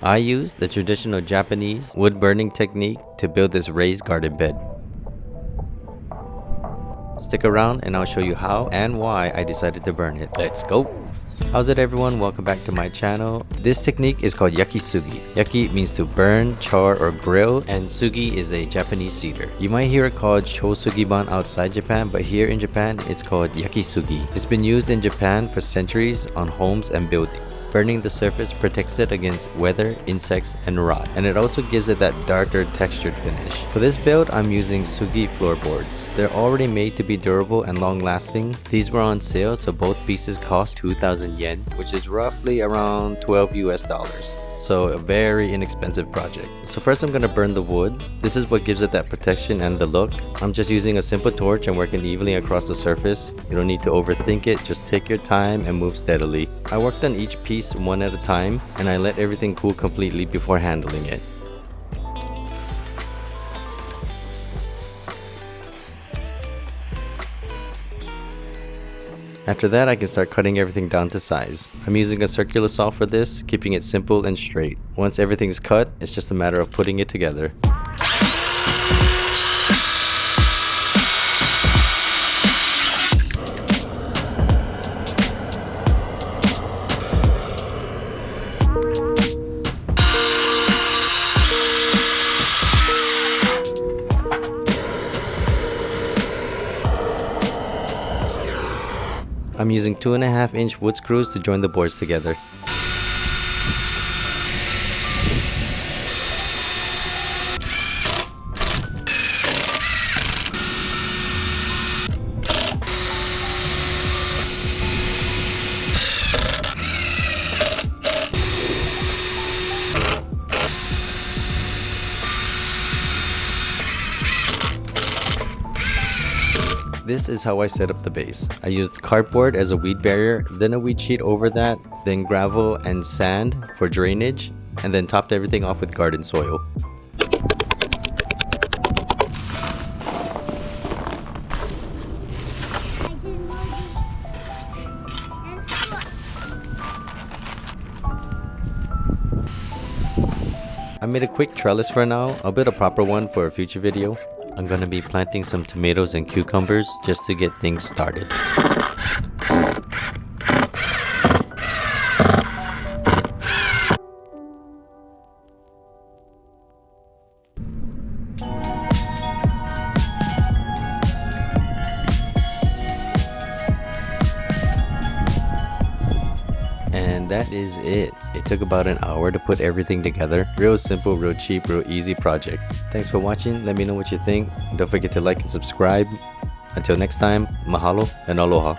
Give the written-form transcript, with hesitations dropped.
I used the traditional Japanese wood burning technique to build this raised garden bed. Stick around and I'll show you how and why I decided to burn it. Let's go! How's it everyone? Welcome back to my channel. This technique is called yakisugi. Yaki means to burn, char, or grill, and sugi is a Japanese cedar. You might hear it called shosugiban outside Japan, but here in Japan it's called yakisugi. It's been used in Japan for centuries on homes and buildings. Burning the surface protects it against weather, insects, and rot, and it also gives it that darker textured finish. For this build, I'm using sugi floorboards. They're already made to be durable and long-lasting. These were on sale, so both pieces cost 2,000 yen, which is roughly around $12 US. So a very inexpensive project. So first I'm gonna burn the wood. This is what gives it that protection and the look. I'm just using a simple torch and working evenly across the surface. You don't need to overthink it, just take your time and move steadily. I worked on each piece one at a time and I let everything cool completely before handling it. After that, I can start cutting everything down to size. I'm using a circular saw for this, keeping it simple and straight. Once everything's cut, it's just a matter of putting it together. I'm using 2.5-inch wood screws to join the boards together. This is how I set up the base. I used cardboard as a weed barrier, then a weed sheet over that, then gravel and sand for drainage, and then topped everything off with garden soil. I made a quick trellis for now. I'll build a proper one for a future video. I'm gonna be planting some tomatoes and cucumbers just to get things started. And that is it. It took about an hour to put everything together. Real simple, real cheap, real easy project. Thanks for watching. Let me know what you think. Don't forget to like and subscribe. Until next time, mahalo and aloha.